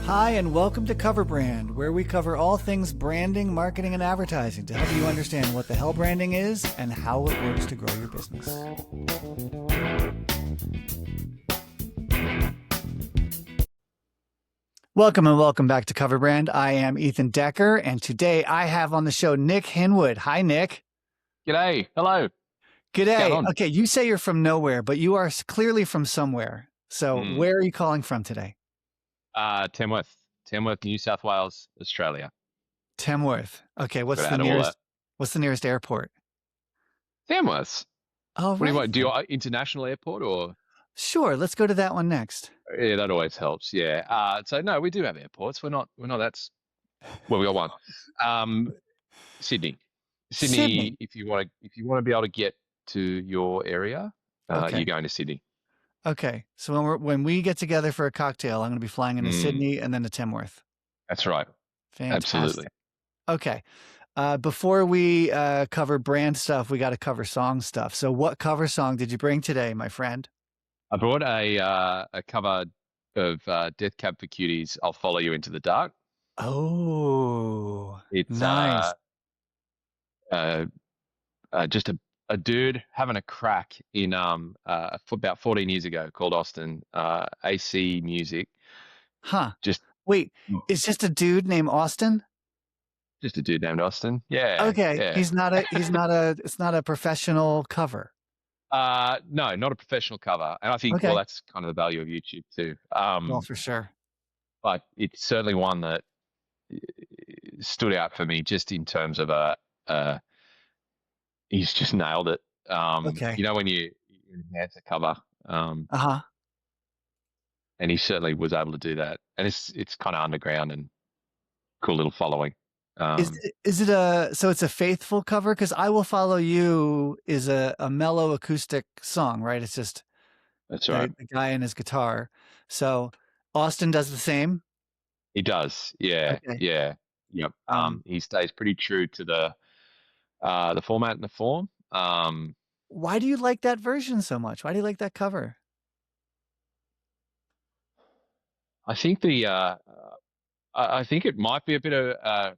Hi, and welcome to Cover Brand, where we cover all things branding, marketing, and advertising to help you understand what the hell branding is and how it works to grow your business. Welcome and welcome back to Cover Brand. I am Ethan Decker, and today I have on the show Nic Hinwood. Hi, Nic. G'day. Hello. G'day. Okay, you say you're from nowhere, but you are clearly from somewhere. So where are you calling from today? Tamworth, New South Wales, Australia. Tamworth. Okay, what's the nearest airport? Tamworth. Oh, right. What do you want? Do you want international airport or? Sure, let's go to that one next. Yeah, that always helps. Yeah. So no, we do have airports. We're not that's well, we got one. Sydney. If you want to be able to get to your area, you're going to Sydney. Okay. So when we get together for a cocktail, I'm going to be flying into Sydney and then to Tamworth. That's right. Fantastic. Absolutely. Okay. Before we cover brand stuff, we got to cover song stuff. So what cover song did you bring today, my friend? I brought a cover of Death Cab for Cuties, I'll Follow You Into the Dark. Oh, it's nice. Just a dude having a crack in about 14 years ago called Austin, AC Music. Huh. Wait, it's just a dude named Austin? Just a dude named Austin. Yeah. Okay. Yeah. It's not a professional cover. No, not a professional cover. And I think well that's kind of the value of YouTube too. Well, for sure. But it's certainly one that stood out for me just in terms of he's just nailed it. You know, when you enhance a cover, and he certainly was able to do that. And it's kind of underground and cool little following. Is it it's a faithful cover? Because I Will Follow You is a mellow acoustic song, right? It's just that's right. The guy and his guitar. So Austin does the same. He does. Yeah. Okay. Yeah. Yep. He stays pretty true to the format and the form. Why do you like that version so much? Why do you like that cover? I think I think it might be a bit of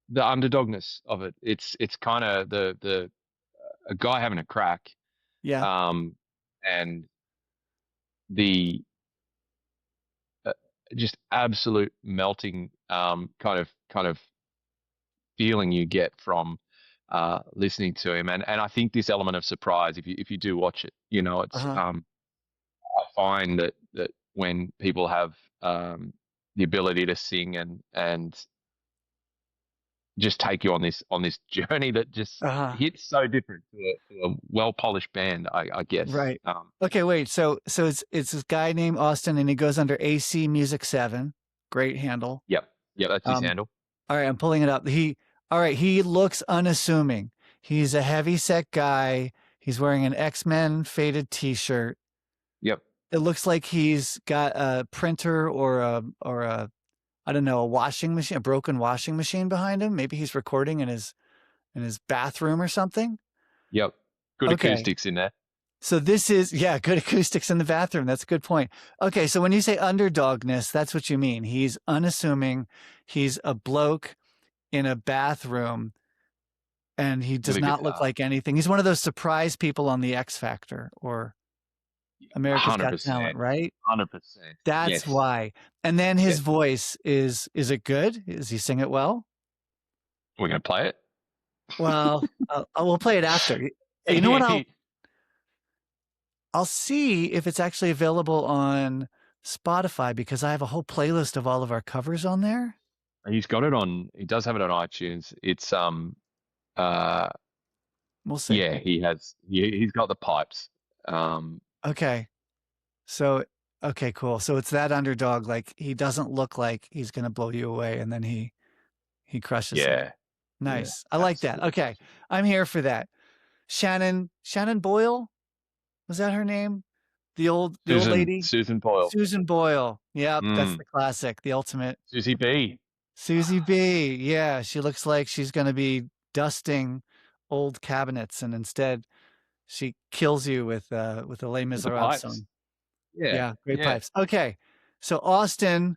the underdogness of it. It's kind of a guy having a crack. Yeah. And the just absolute melting kind of feeling you get from listening to him, and I think this element of surprise, if you do watch it, you know, it's I find that when people have the ability to sing and just take you on this journey that just hits so different to a well-polished band, I guess. Right. Okay, wait. So it's this guy named Austin, and he goes under AC Music 7. Great handle. Yep, that's his handle. All right, I'm pulling it up. He looks unassuming. He's a heavy-set guy. He's wearing an X-Men faded T-shirt. Yep. It looks like he's got a printer or a I don't know, a washing machine, a broken washing machine behind him. Maybe he's recording in his bathroom or something. Yep. Good acoustics in there. So this is, good acoustics in the bathroom. That's a good point. Okay. So when you say underdogness, that's what you mean. He's unassuming. He's a bloke in a bathroom and he does not look like anything. He's one of those surprise people on the X Factor or America's Got Talent, right? 100%. That's why. And then his voice is it good? Does he sing it well? We're going to play it? Well, we'll play it after. You know what? I'll see if it's actually available on Spotify because I have a whole playlist of all of our covers on there. He does have it on iTunes. It's we'll see. Yeah, he's got the pipes. Okay. So, okay, cool. So it's that underdog. Like he doesn't look like he's going to blow you away. And then he crushes it. Nice. Yeah, I like that. Okay. I'm here for that. Shannon Boyle. Was that her name? The old lady? Susan Boyle. Susan Boyle. Yep. That's the classic, the ultimate. Susie B. Yeah. She looks like she's going to be dusting old cabinets. And instead she kills you with a Les Miserables song. Yeah. Great pipes. Okay. So Austin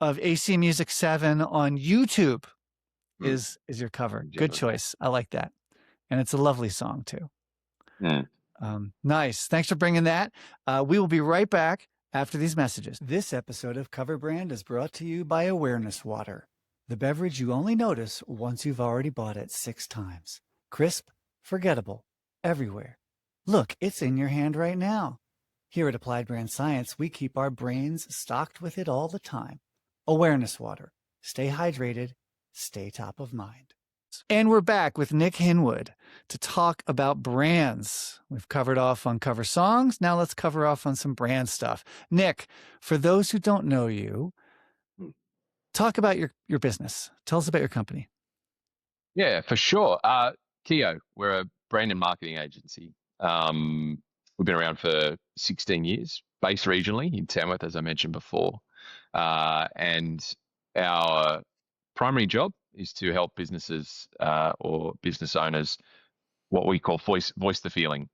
of AC Music 7 on YouTube Mm. is your cover. Good Generally. choice. I like that. And it's a lovely song too. Mm. Nice. Thanks for bringing that. We will be right back after these messages. This episode of Cover Brand is brought to you by Awareness Water, the beverage you only notice once you've already bought it 6 times. Crisp, forgettable, everywhere. Look, it's in your hand right now. Here at Applied Brand Science, we keep our brains stocked with it all the time. Awareness Water. Stay hydrated, stay top of mind. And we're back with Nic Hinwood to talk about brands. We've covered off on cover songs. Now let's cover off on some brand stuff. Nic, for those who don't know you, talk about your business. Tell us about your company. Yeah, for sure. Keo, we're a brand and marketing agency. We've been around for 16 years, based regionally in Tamworth, as I mentioned before. And our primary job is to help businesses or business owners, what we call voice the feeling.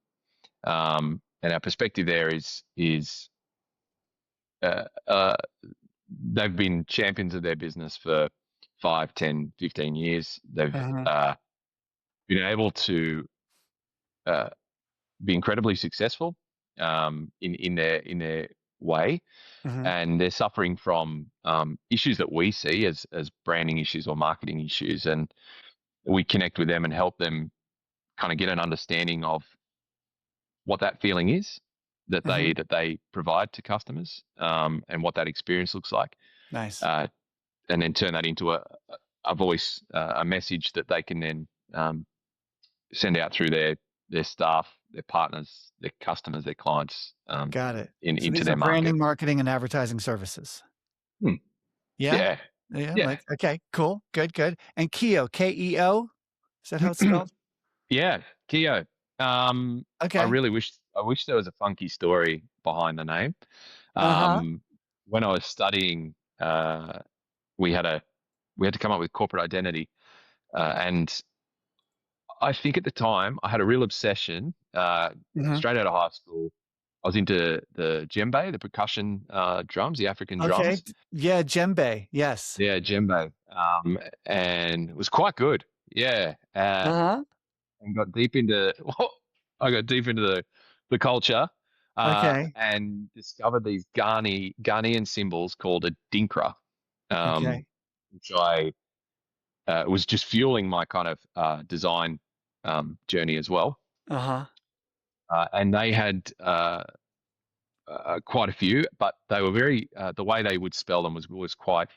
And our perspective there is they've been champions of their business for 5, 10, 15 years. They've been able to be incredibly successful in their way, and they're suffering from issues that we see as branding issues or marketing issues, and we connect with them and help them kind of get an understanding of what that feeling is that they provide to customers, and what that experience looks like. Nice. And then turn that into a voice, a message that they can then send out through their staff, their partners, their customers, their clients. Got it. Into these their are branding, market. marketing, and advertising services. Yeah. Like, okay, cool, good. And Keo, Keo, is that how it's spelled? Yeah, Keo. Okay. I wish there was a funky story behind the name. When I was studying, we had to come up with corporate identity, and I think at the time I had a real obsession. Straight out of high school, I was into the djembe, the percussion drums, the African drums. Yeah, djembe. Yes. Yeah, djembe. And it was quite good. Yeah. And got deep into the culture. And discovered these Ghanaian symbols called a dinkra, which I was just fueling my kind of design journey as well. And they had quite a few, but they were very the way they would spell them was quite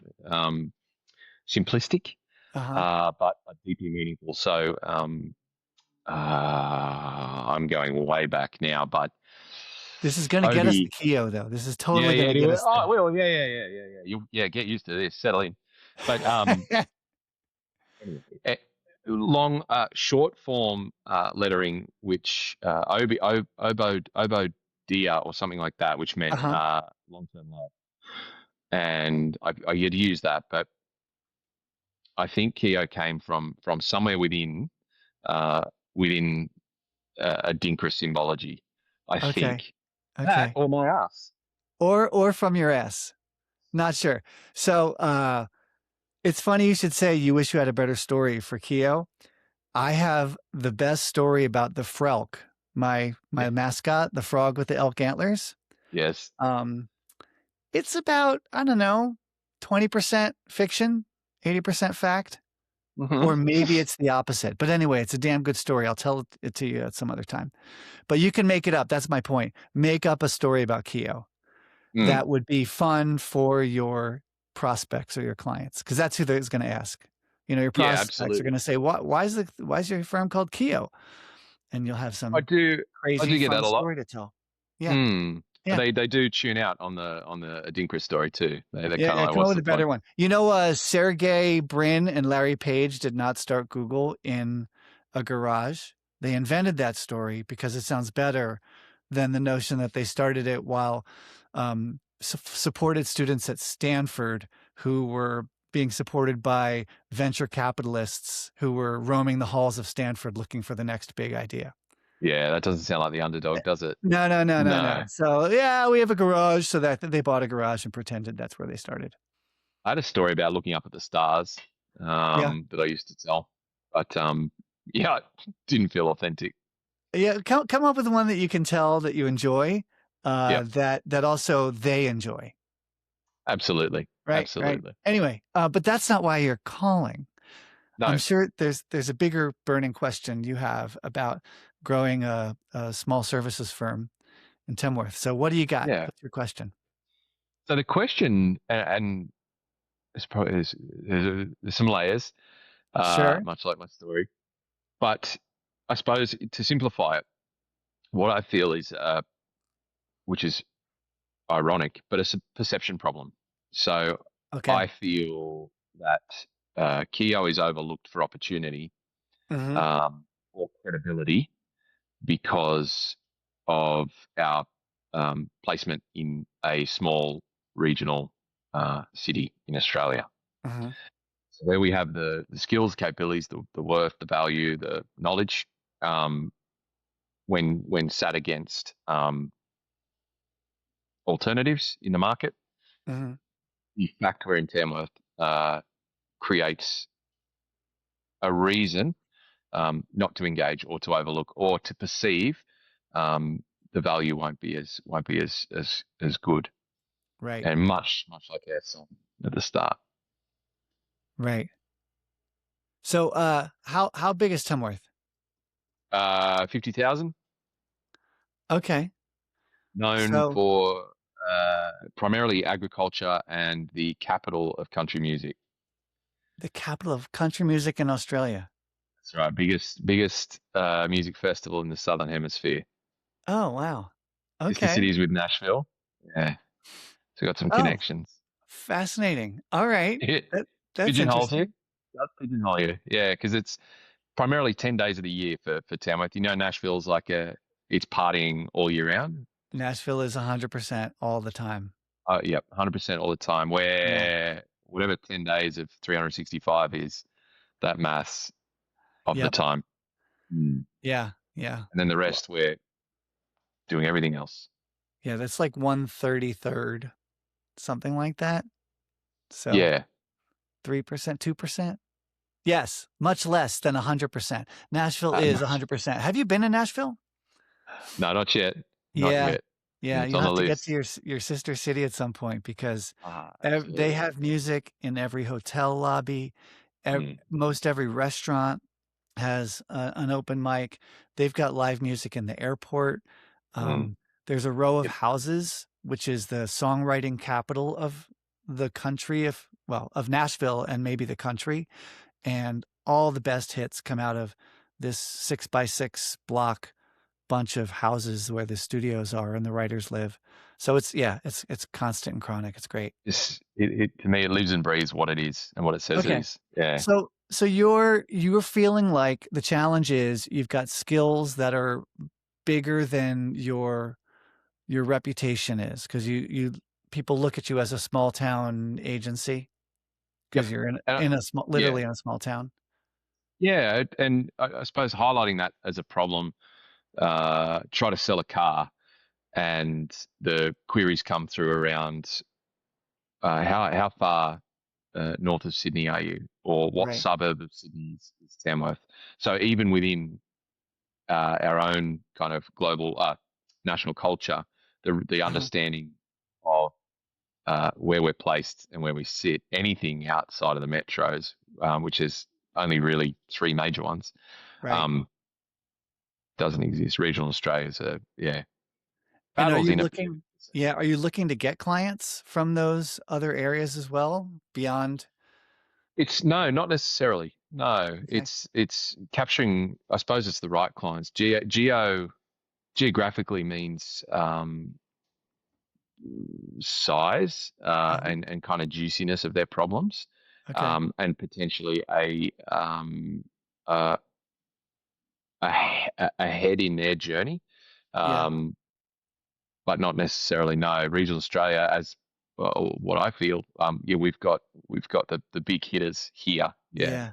simplistic, but deeply meaningful. So I'm going way back now, but this is going to get us to Keo, though. This is totally going to get us there. Oh, well, yeah. Get used to this. Settle in. But anyway, long, short form lettering, which obodia or something like that, which meant long-term love. And I had to use that, but I think Keo came from somewhere within a Dinkra symbology. I think. That or my ass. Or from your ass. Not sure. So it's funny you should say you wish you had a better story for Keo. I have the best story about the frelk, my mascot, the frog with the elk antlers. Yes. It's about, I don't know, 20% fiction, 80% fact. Or maybe it's the opposite. But anyway, it's a damn good story. I'll tell it to you at some other time. But you can make it up. That's my point. Make up a story about Keo that would be fun for your prospects or your clients, because that's who they're going to ask. You know, your prospects are going to say, why is your firm called Keo? And you'll have some crazy fun story to tell. Yeah. Yeah. They do tune out on the Adinkra story too. They come up with a better one. You know, Sergey Brin and Larry Page did not start Google in a garage. They invented that story because it sounds better than the notion that they started it while supported students at Stanford who were being supported by venture capitalists who were roaming the halls of Stanford looking for the next big idea. Yeah, that doesn't sound like the underdog, does it? No, no, no, no, no. No. So yeah, we have a garage. So that they bought a garage and pretended that's where they started. I had a story about looking up at the stars Yeah. that I used to tell, but yeah, it didn't feel authentic. Yeah. Come up with one that you can tell that you enjoy, Yeah, that also they enjoy. absolutely, Right. Right. absolutely. Anyway, but that's not why you're calling. I'm No, sure there's a bigger burning question you have about growing a small services firm in Tamworth. So what do you got? yeah. What's your question? So the question, and it's probably there's some layers, Sure. much like my story, but I suppose to simplify it, what I feel is, which is ironic, but it's a perception problem. So Okay. I feel that Keo is overlooked for opportunity Hmm. um, or credibility because of our placement in a small regional city in Australia. Hmm. So where we have the skills, capabilities, the worth, the value, the knowledge, um, when sat against alternatives in the market, Hmm. the fact we're in Tamworth creates a reason not to engage or to overlook or to perceive um, the value won't be as good, Right. and much like our song at the start. Right. So how big is Tamworth? 50,000, Okay. known So for primarily agriculture and the capital of country music. the capital of country music in Australia. That's right, biggest music festival in the Southern Hemisphere. Oh, wow. Sister Okay. cities with Nashville. Yeah, so got some Oh, connections. fascinating. All right. It That that's pigeonholes you. interesting. Does pigeonhole you. Yeah, because it's primarily 10 days of the year for Tamworth. You know, Nashville's like it's partying all year round. Nashville is 100% all the time. Yep, 100% all the time. Yeah. Where whatever 10 days of 365 is, that mass of the Yep. time. Mm. Yeah. Yeah. And then the rest, we're doing everything else. Yeah. That's like 1/33rd, something like that. So Yeah. 3%, 2%. Yes, much less than 100%. Nashville is 100%. Have you been to Nashville? No, not yet. Not Yeah. yet. Yeah, It's you'll on the have to get to list. your sister city at some point because they Absolutely. have music in every hotel lobby. Mm, Most every restaurant has an open mic. They've got live music in the airport. mm. There's a row of Yep. houses, which is the songwriting capital of the country, of Nashville and maybe the country. And all the best hits come out of this 6 by 6 block bunch of houses where the studios are and the writers live. So it's constant and chronic. It's great. It to me, it lives and breathes what it is and what it says it Okay. is. Yeah. So you're feeling like the challenge is you've got skills that are bigger than your reputation is because you people look at you as a small town agency Yep. because you're And in a small yeah, literally in a small town. yeah, and I suppose highlighting that as a problem, try to sell a car, and the queries come through around how far north of Sydney are you, or what Right. suburb of Sydney is Tamworth. So even within our own kind of global national culture, the Uh-huh. understanding of where we're placed and where we sit, anything outside of the metros, which is only really three major ones, Right. um, doesn't exist. Regional Australia is And are battles you inefficient. looking yeah, are you looking to get clients from those other areas as well beyond It's no, not necessarily. No, okay. it's capturing. I suppose it's the right clients. Geographically means size Uh-huh. and kind of juiciness of their problems, Okay. and potentially uh, ahead in their journey, Yeah. um, but not necessarily. No, regional Australia, as well, what I feel, yeah, we've got the big hitters here. Yeah, Yeah.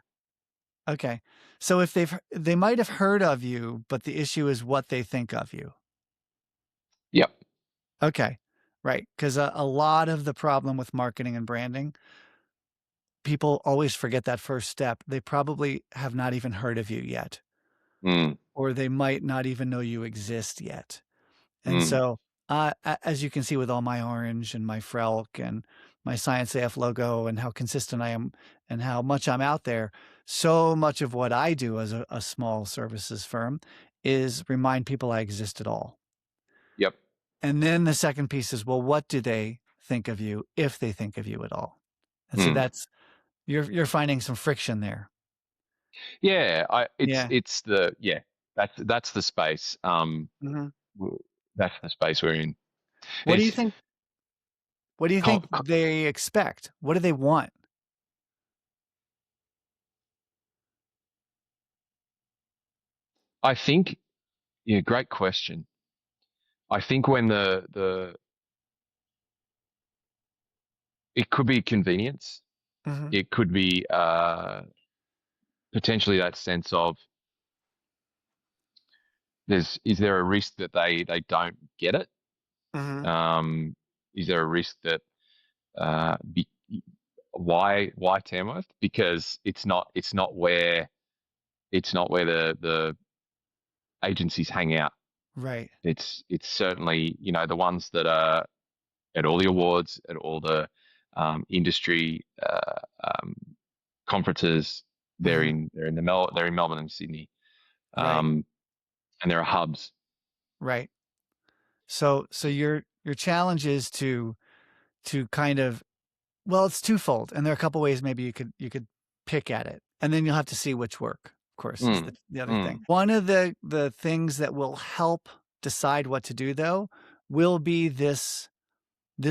Okay. So if they might have heard of you, but the issue is what they think of you. Yep. Okay. Right. Because a lot of the problem with marketing and branding, people always forget that first step. They probably have not even heard of you yet, Mm, or they might not even know you exist yet. And mm. so, as you can see with all my orange and my Frelk and my Science AF logo and how consistent I am and how much I'm out there, so much of what I do as a small services firm is remind people I exist at all. Yep. And then the second piece is, well, what do they think of you if they think of you at all? And so Mm. that's you're finding some friction there. Yeah, Yeah. it's the yeah, that's the space. Mhm. That's the space we're in. What do you It's think? What do you co- think co- they expect? What do they want? I think yeah, great question. I think when the it could be convenience. Mhm. It could be potentially that sense of is there a risk that they don't get it? Mhm. Um, is there a risk that uh, be, why Tamworth? Because it's not where the agencies hang out. Right. It's certainly the ones that are at all the awards, at all the industry conferences. Mhm. They're in Melbourne and Sydney, Right. um, and there are hubs. Right. So your challenge is to kind of, well, it's twofold, and there are a couple ways maybe you could pick at it, and then you'll have to see which work. Of course, is Mm, the other thing. mm, One of the things that will help decide what to do though will be this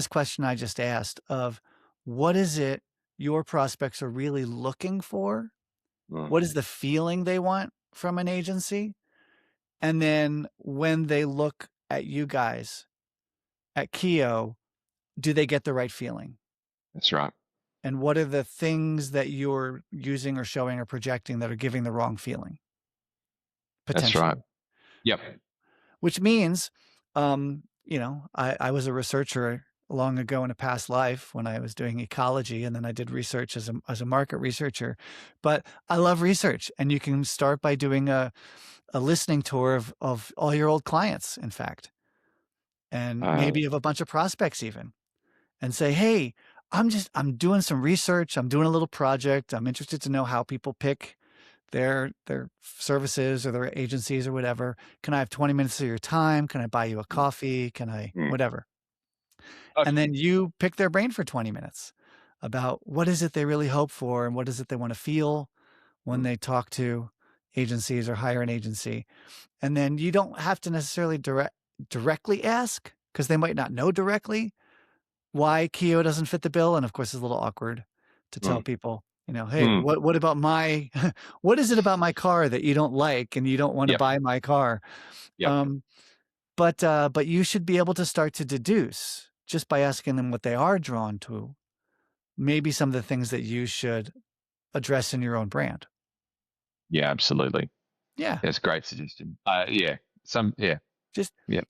question I just asked of what is it your prospects are really looking for? mm. What is the feeling they want from an agency? And then when they look at you guys at Keo, do they get the right feeling? That's right. And what are the things that you're using or showing or projecting that are giving the wrong feeling That's right. potentially? Yep. Which means, I was a researcher long ago in a past life when I was doing ecology, and then I did research as a market researcher. But I love research, and you can start by doing a listening tour of all your old clients, in fact, and Uh, maybe of a bunch of prospects even, and say, hey, I'm doing some research. I'm doing a little project. I'm interested to know how people pick their services or their agencies or whatever. Can I have 20 minutes of your time? Can I buy you a mm, coffee? Can I mm. whatever? I've, And then you pick their brain for 20 minutes about what is it they really hope for and what is it they want to feel when mm, they talk to agencies or hire an agency. And then you don't have to necessarily directly ask because they might not know directly why Keo doesn't fit the bill. And of course, it's a little awkward to tell mm, people, hey, mm. what about my, what is it about my car that you don't like and you don't want to Yep. buy my car? Yep. Um, but you should be able to start to deduce just by asking them what they are drawn to, maybe some of the things that you should address in your own brand. Yeah. Absolutely. Yeah. That's a great suggestion. Yeah. Yeah. Just, Yep.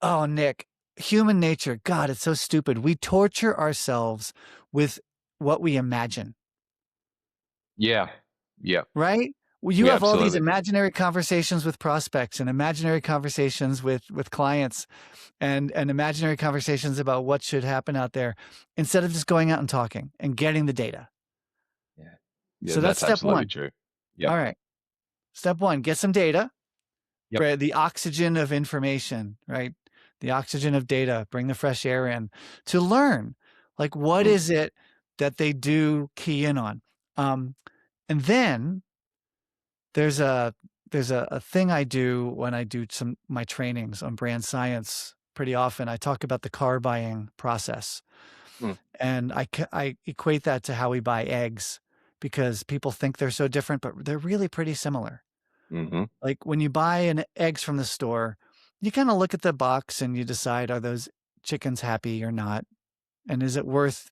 oh, Nick, human nature, God, it's so stupid. We torture ourselves with what we imagine. Yeah. Yep. Right? Well, you Yeah. have all these Absolutely. imaginary conversations with prospects and imaginary conversations with clients and imaginary conversations about what should happen out there instead of just going out and talking and getting the data. Yeah. Yeah. So that's That's step absolutely one. true. Yep. All right. Step one, get some data, Yep. the oxygen of information, right? The oxygen of data, bring the fresh air in to learn like what Mm, is it that they do key in on. And then There's a thing I do when I do my trainings on brand science pretty often. I talk about the car buying process, mm, and I equate that to how we buy eggs because people think they're so different, but they're really pretty similar. mm-hmm. Like when you buy an eggs from the store, you kind of look at the box and you decide, are those chickens happy or not? And is it worth,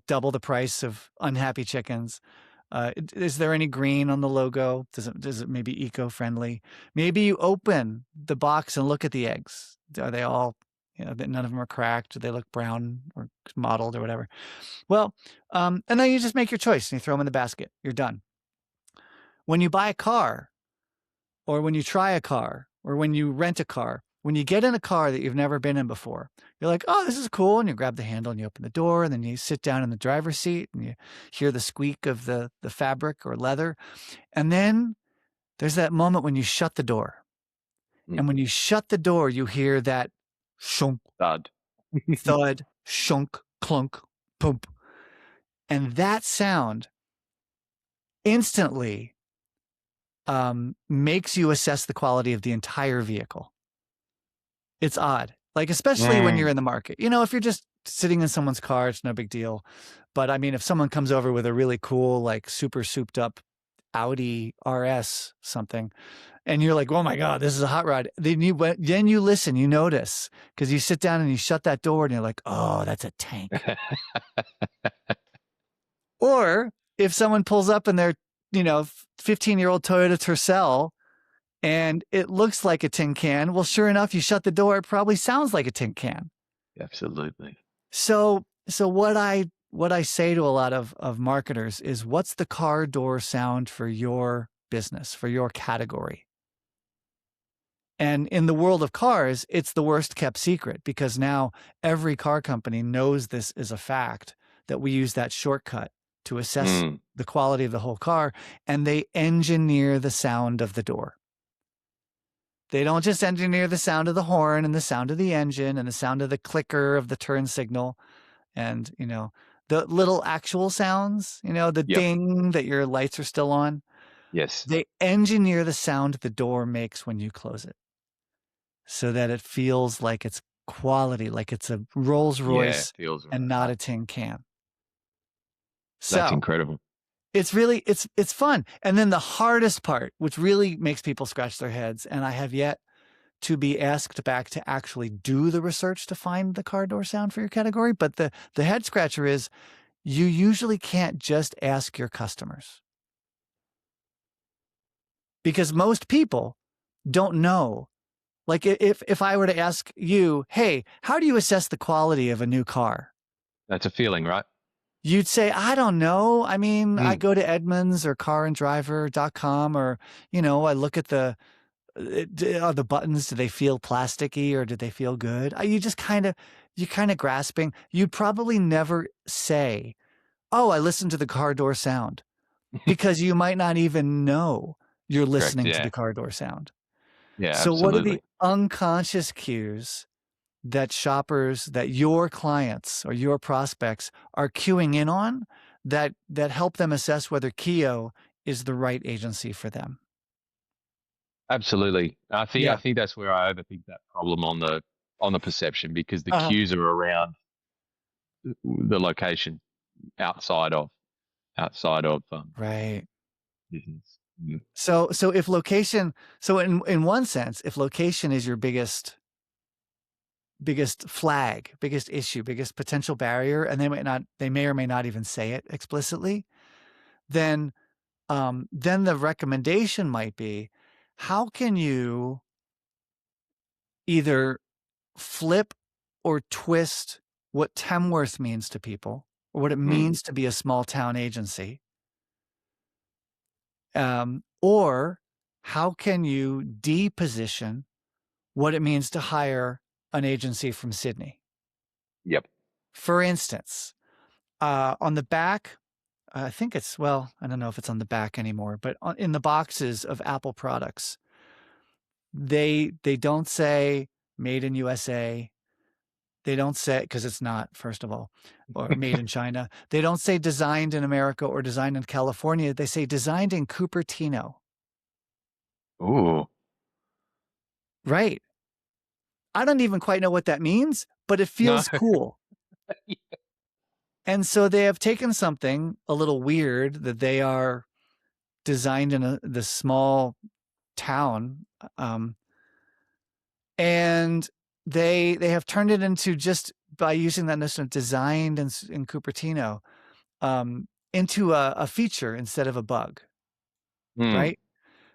double the price of unhappy chickens? Is there any green on the logo? Does it maybe eco-friendly? Maybe you open the box and look at the eggs. Are they all, none of them are cracked? Do they look brown or mottled or whatever? Well, and then you just make your choice and you throw them in the basket. You're done. When you buy a car, or when you try a car, or when you rent a car, when you get in a car that you've never been in before, you're like, oh, this is cool. And you grab the handle and you open the door, and then you sit down in the driver's seat and you hear the squeak of the fabric or leather. And then there's that moment when you shut the door. And when you shut the door, you hear that shunk, Thud. thud, shunk, clunk, poop. And that sound instantly makes you assess the quality of the entire vehicle. It's odd. Like, especially when you're in the market. If you're just sitting in someone's car, it's no big deal. But I mean, if someone comes over with a really cool, like super souped up Audi RS something, and you're like, oh my God, this is a hot rod. Then you listen, you notice, because you sit down and you shut that door and you're like, oh, that's a tank. Or if someone pulls up in their, 15-year-old Toyota Tercel and it looks like a tin can, well, sure enough, you shut the door, it probably sounds like a tin can. Absolutely. So what I say to a lot of marketers is, what's the car door sound for your business, for your category? And in the world of cars, it's the worst kept secret, because now every car company knows this is a fact, that we use that shortcut to assess the quality of the whole car, and they engineer the sound of the door. They don't just engineer the sound of the horn and the sound of the engine and the sound of the clicker of the turn signal and, the little actual sounds, the ding that your lights are still on. Yes. They engineer the sound the door makes when you close it, so that it feels like it's quality, like it's a Rolls Royce and not a tin can. So that's incredible. It's really, it's fun. And then the hardest part, which really makes people scratch their heads, and I have yet to be asked back to actually do the research to find the car door sound for your category. But the head scratcher is, you usually can't just ask your customers, because most people don't know. Like, if I were to ask you, hey, how do you assess the quality of a new car? That's a feeling, right? You'd say, I don't know. I mean, I go to Edmunds or caranddriver.com, or, I look at are the buttons, do they feel plasticky or do they feel good? You're kind of grasping. You'd probably never say, oh, I listened to the car door sound, because you might not even know you're listening to the car door sound. Yeah, so absolutely. What are the unconscious cues that shoppers, that your clients or your prospects are queuing in on, that help them assess whether Keo is the right agency for them? Absolutely. I think that's where I overthink that problem on the perception, because the cues are around the location outside of right business. So if location, in one sense, if location is your biggest flag, biggest issue, biggest potential barrier, and they may or may not even say it explicitly, then the recommendation might be, how can you either flip or twist what Tamworth means to people, or what it means to be a small town agency, or how can you deposition what it means to hire an agency from Sydney? Yep. For instance, on the back, I think it's, well, I don't know if it's on the back anymore, but in the boxes of Apple products, they don't say made in USA. They don't say, because it's not, first of all, or made in China. They don't say designed in America or designed in California. They say designed in Cupertino. Ooh. Right. I don't even quite know what that means, but it feels cool. And so they have taken something a little weird that they are designed in the small town, and they have turned it into, just by using that notion of designed in Cupertino, into a feature instead of a bug, Mm. right?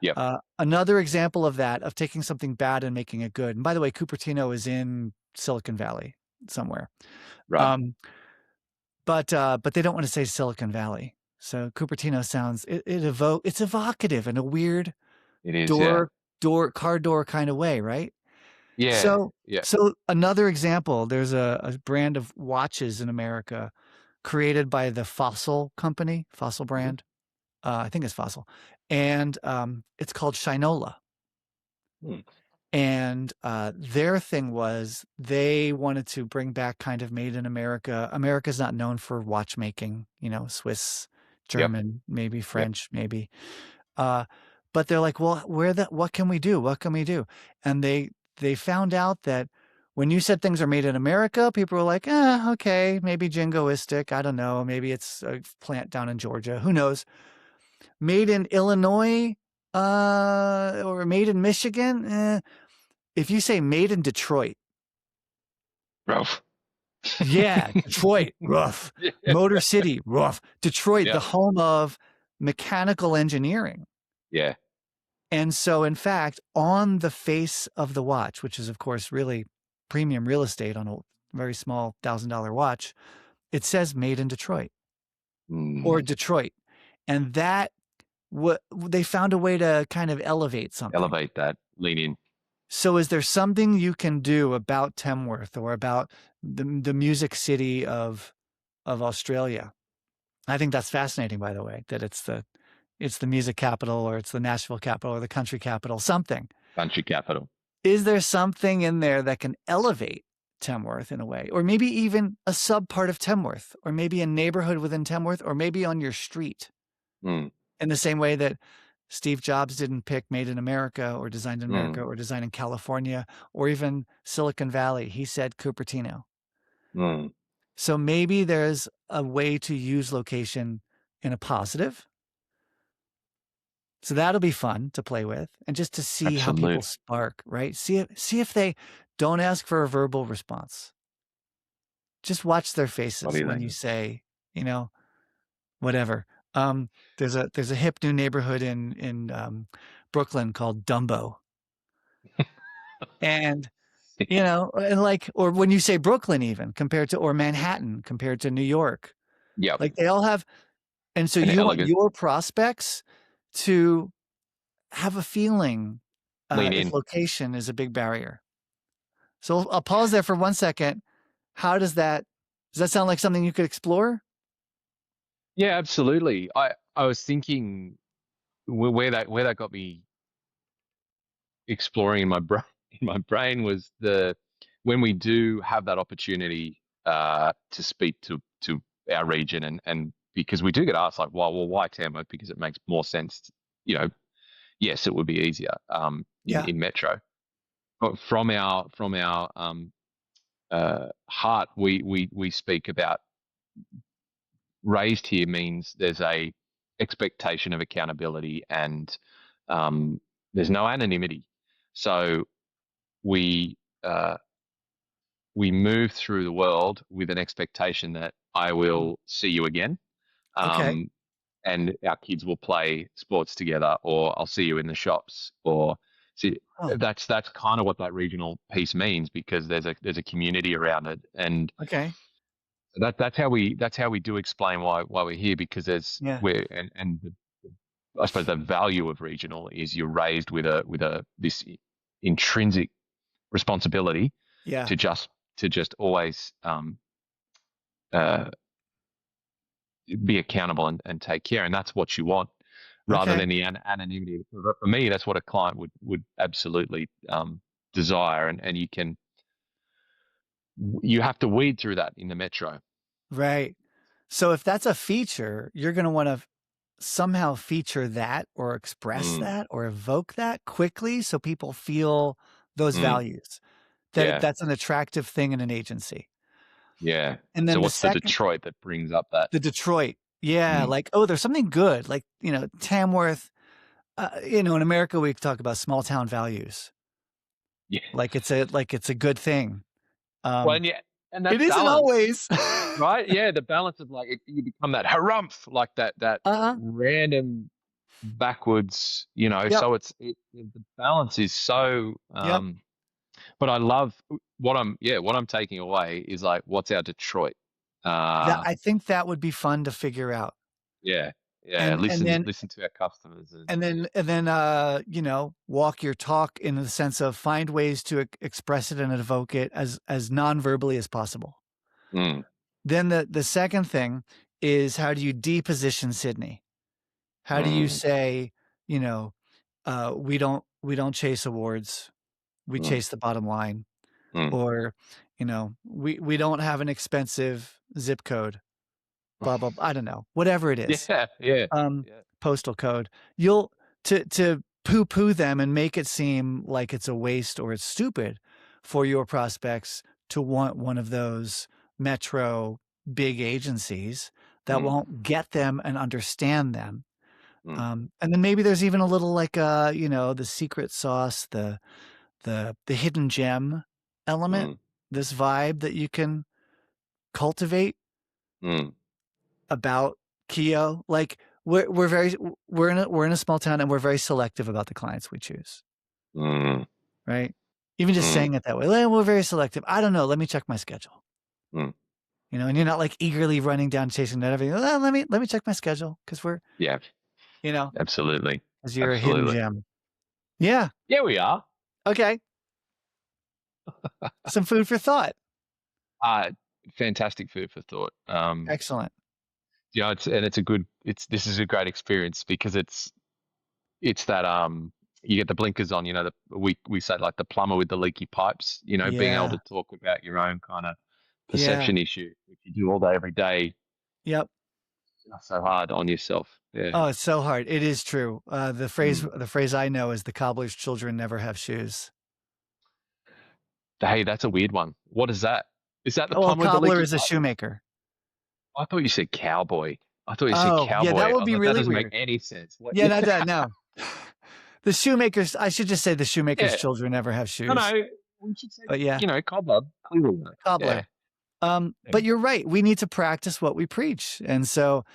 Yep. Another example of that, of taking something bad and making it good. And by the way, Cupertino is in Silicon Valley somewhere. Right. Um, but they don't want to say Silicon Valley. So Cupertino sounds it's evocative in a weird It is. Yeah. door car door kind of way, right? Yeah. So Yeah. another example, there's a brand of watches in America created by the Fossil company, Fossil Mhm. brand. I think it's Fossil. And it's called Shinola. Mm. And their thing was they wanted to bring back kind of made in America. America's not known for watchmaking, Swiss, Yep. German, maybe Yep. French, maybe. Uh, but they're like, well, what can we do? What can we do? And they found out that when you said things are made in America, people were like, okay, maybe jingoistic. I don't know. Maybe it's a plant down in Georgia. Who knows? Made in Illinois, or made in Michigan. If you say made in Detroit, Rough. yeah, Detroit, rough. Yeah. Motor City, rough. Detroit, the Yep. home of mechanical engineering. Yeah. And so, in fact, on the face of the watch, which is, of course, really premium real estate on a very small $1,000 watch, it says made in Detroit or Mm. Detroit. And that, they found a way to kind of elevate something. Elevate that. Lean in. So, is there something you can do about Tamworth or about the music city of Australia? I think that's fascinating, by the way, that it's the music capital, or it's the Nashville capital, or the country capital, something. Country capital. Is there something in there that can elevate Tamworth in a way, or maybe even a sub part of Tamworth, or maybe a neighborhood within Tamworth, or maybe on your street, Mm. in the same way that Steve Jobs didn't pick made in America or designed in America Mm. or designed in California or even Silicon Valley. He said Cupertino. Mm. So maybe there's a way to use location in a positive. So that'll be fun to play with and just to see how people Absolute. spark, right? See if they don't ask for a verbal response. Just watch their faces Body when you language. say, whatever. There's a hip new neighborhood in Brooklyn called Dumbo. And and like, or when you say Brooklyn even compared to, or Manhattan compared to New York, Yep. like they all have, and so And you want elegant. your prospects to have a feeling, Lean if in. location is a big barrier. So I'll pause there for 1 second. How does that sound like something you could explore? Yeah, absolutely. I was thinking where that got me exploring in my brain was the when we do have that opportunity to speak to our region and because we do get asked like, well, why Tamworth? Because it makes more sense. You know, yes, it would be easier Yeah. in metro. But from our heart, we speak about raised here means there's a expectation of accountability and um, there's no anonymity. So we uh, we move through the world with an expectation that I Mm. will see you again, Okay. um, and our kids will play sports together, or I'll see you in the shops, or see. Oh, That's kind of what that regional piece means because there's a community around it, and okay. that's how we do explain why we're here because there's Yeah. we're and I suppose the value of regional is you're raised with a this intrinsic responsibility Yeah. to just always uh, be accountable and take care, and that's what you want rather Okay. than the anonymity. For me, that's what a client would absolutely desire, and you have to weed through that in the metro. Right. So if that's a feature, you're going to want to somehow feature that or express Mm, that or evoke that quickly so people feel those mm, values, yeah, that's an attractive thing in an agency. yeah. And So then the what's the second, Detroit that brings up that? the Detroit. Yeah, Mm, like, oh, there's something good. Like, Tamworth, in America we talk about small town values. yeah. Like it's a good thing. Well, Um, and yeah. and It that isn't balance, always. right? Yeah, the balance of like you become that harumph, like that Uh-huh. random backwards, you know. Yep. So the balance is so. Yep. But I love what I'm taking away is like what's our Detroit. That Uh I think that would be fun to figure out. yeah, yeah. And then Listen to our customers and walk your talk in the sense of find ways to express it and evoke it as non-verbally as possible. mm, Then the second thing is, how do you deposition Sydney? How do you mm, say, you know, we don't chase awards, we mm, chase the bottom line, mm. or we don't have an expensive zip code, blah blah. I don't know, whatever it is, Yeah, yeah, um, yeah. postal code. You'll to poo poo them and make it seem like it's a waste or it's stupid for your prospects to want one of those metro big agencies that Mm, won't get them and understand them. mm, And then maybe there's even a little like the secret sauce, the hidden gem element, mm, this vibe that you can cultivate mm, about Keo. Like we're in a small town and we're very selective about the clients we choose, mm, right? Even just mm, saying it that way, "Well, we're very selective. I don't know. Let me check my schedule." mm. And you're not like eagerly running down chasing that everything. "Well, let me check my schedule because we're Yeah, you know absolutely, because you're a hidden absolutely. gem." Yeah. Yeah, we are. Okay. Some food for thought. Uh, Fantastic food for thought. Excellent. Yeah, it's a good. This is a great experience because it's that you get the blinkers on. You know, we say like the plumber with the leaky pipes. You know, being able Yeah. to talk about your own kind of Yeah. perception issue, which you do all day every day. Yep. Not so hard on yourself. Yeah. Oh, it's so hard. It is true. Mm. The phrase I know is the cobbler's children never have shoes. Hey, that's a weird one. What is that? Is that the Oh, well, plumber with the cobbler leaky is a pipe? shoemaker. I thought you said cowboy. I thought you said Oh, yeah, cowboy. that I would was be like, that really doesn't make weird. any sense. What? Yeah, Yeah. not that. No, the shoemakers. I should just say the shoemaker's Yeah. children never have No, shoes. no. We should say, But yeah, cobbler. Clearly. Yeah. cobbler. Yeah. But you're right. We need to practice what we preach. And so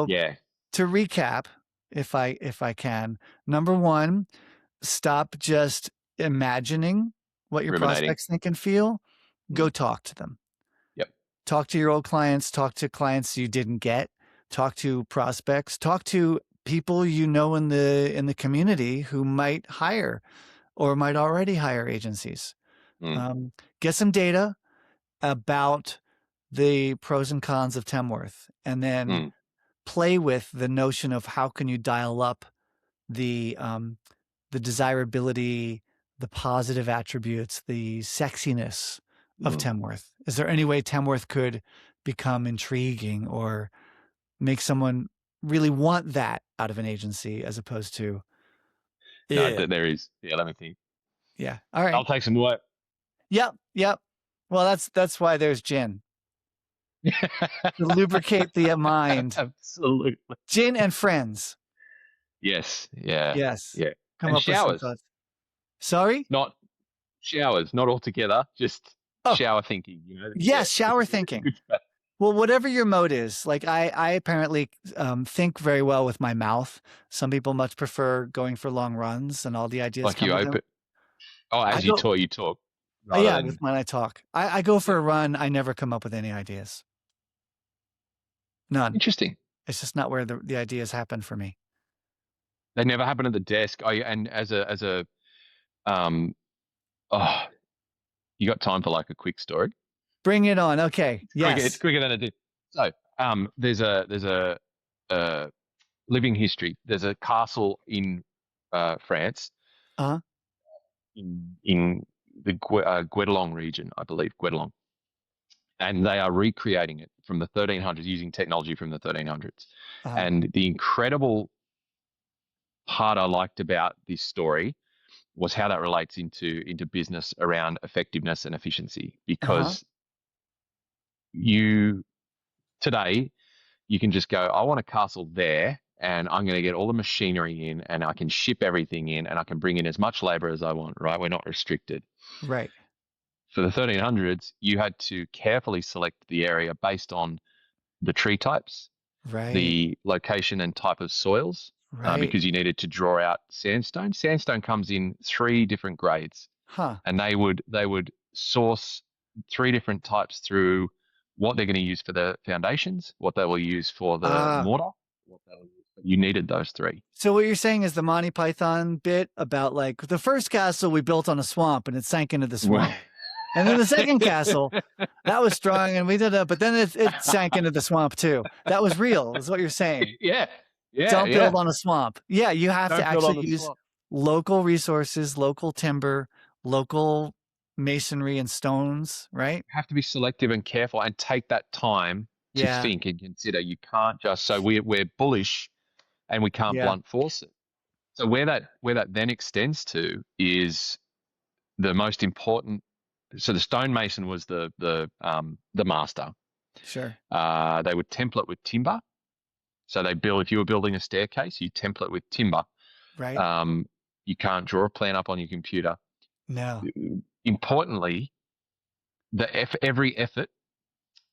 Yeah. to recap, if I can, number one, stop just imagining what your Ruminating. prospects think and feel. Go Mm. talk to them. Yep. Talk to your old clients, talk to clients you didn't get, talk to prospects, talk to people in the community who might hire or might already hire agencies. Mm. Um, get some data about the pros and cons of Tamworth, and then Mm. play with the notion of how can you dial up the desirability, the positive attributes, the sexiness of Mm. Tamworth. Is there any way Tamworth could become intriguing or make someone really want that out of an agency as opposed to, No, yeah, there is. Yeah, let me think. yeah. All I'll right. take some work. Yep. Yep. Well, that's why there's gin to lubricate the mind. Absolutely. Gin and friends. Yes. Yeah. Yes. Yeah. Come And up with some showers. thoughts. Sorry? Not showers, not all together, just Oh, shower thinking, Yeah. yes, shower thinking. Good stuff. Well, whatever your mode is, like I apparently think very well with my mouth. Some people much prefer going for long runs and all the ideas Like come you to them. open. Oh, I as go, you talk rather yeah, with than. when I talk. I go Yeah. for a run. I never come up with any ideas. None. Interesting. It's just not where the ideas happen for me. They never happen at the desk. Oh, yeah, and um, oh, you got time for like a quick story? Bring it on. Okay. It's Yes. quicker than it did. So, there's a uh, living history. There's a castle in France Uh-huh. in the Guadeloupe region, I believe, Guadeloupe, and they are recreating it from the 1300s using technology from the 1300s. Uh-huh. And the incredible part I liked about this story was how that relates into business around effectiveness and efficiency. Uh-huh. Because you today you can just go, I want a castle there, and I'm going to get all the machinery in, and I can ship everything in, and I can bring in as much labor as I want. Right? We're not restricted. Right. for the 1300s, you had to carefully select the area based on the tree types, Right. the location and type of soils, Right. because you needed to draw out sandstone. Sandstone comes in 3 different grades, Huh. and they would source 3 different types through what they're going to use for the foundations, what they will use for the Ah. mortar, what they will use. You needed those 3. So what you're saying is the Monty Python bit about like the first castle we built on a swamp and it sank into the swamp. And then the second castle, that was strong and we did it, but then it sank into the swamp too. That was real, is what you're saying. Yeah, Don't build yeah. on a swamp. Yeah, you have to Don't build on actually the use swamp. local resources, local timber, local masonry and stones, right? You have to be selective and careful and take that time to Yeah, think and consider. You can't just, so we're bullish and we can't yeah. blunt force it. So where that then extends to is the most important. So the stonemason was the master. Sure. They would template with timber. So they build, if you were building a staircase, you template with timber. Right. You can't draw a plan up on your computer. No. Importantly, every effort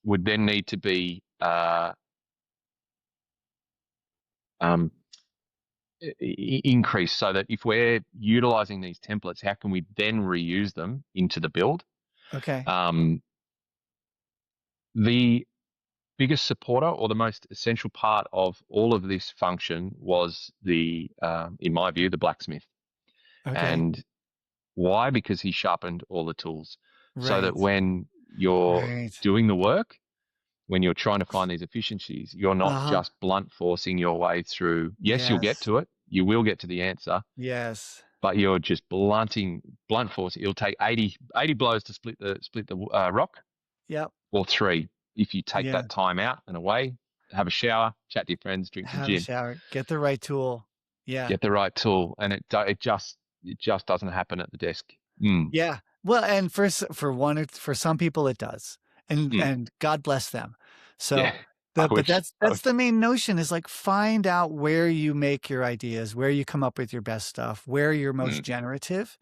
would then need to be increased, so that if we're utilizing these templates, how can we then reuse them into the build? Okay. The biggest supporter, or the most essential part of all of this function, was in my view, the blacksmith. Okay. And why? Because he sharpened all the tools, so that Right. when you're Right. doing the work, when you're trying to find these efficiencies, you're not just blunt forcing your way through. Yes, you'll get Yes. to it. You will get to the answer, Yes. but you're just blunt force. It'll take 80 blows to split the rock, Yep. or 3 if you take Yeah. that time out and away, have a shower, chat to your friends, drink some Have a gin, shower. Get the right tool. Yeah. get the right tool, and it just doesn't happen at the desk. Yeah. Well, and for some people it does. And God bless them. So Yeah, I but wish. that's the main notion, is like find out where you make your ideas, where you come up with your best stuff, where you're most generative,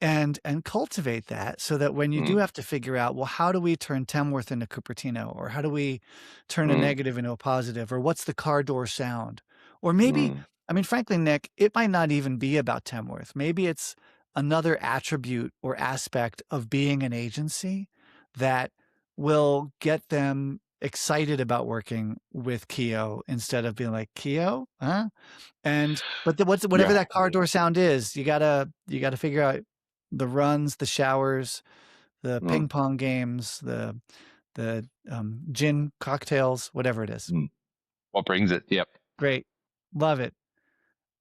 and cultivate that, so that when you do have to figure out, well, how do we turn Tamworth into Cupertino, or how do we turn a negative into a positive, or what's the car door sound? Or maybe, I mean, frankly, Nick, it might not even be about Tamworth. Maybe it's another attribute or aspect of being an agency that will get them excited about working with Keo, instead of being like, Keo, huh? But whatever that car door sound is, you gotta figure out the runs, the showers, the ping pong games, the gin cocktails, whatever it is. What brings it? Yep. Great. Love it.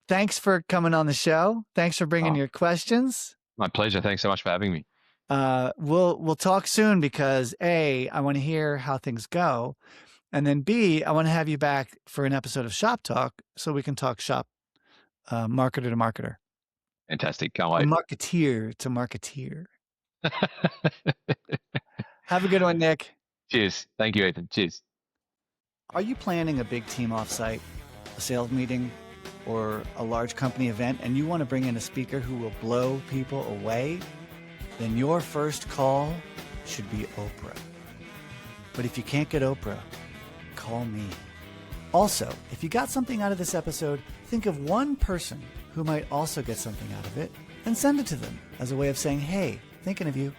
Thanks for coming on the show. Thanks for bringing your questions. My pleasure. Thanks so much for having me. We'll talk soon, because A, I want to hear how things go. And then B, I want to have you back for an episode of Shop Talk, so we can talk shop, marketer to marketer. Fantastic. Can't wait. Marketeer to marketeer. Have a good one, Nick. Cheers. Thank you, Ethan. Cheers. Are you planning a big team offsite, a sales meeting, or a large company event, and you want to bring in a speaker who will blow people away? Then your first call should be Oprah. But if you can't get Oprah, call me. Also, if you got something out of this episode, think of one person who might also get something out of it and send it to them as a way of saying, hey, thinking of you.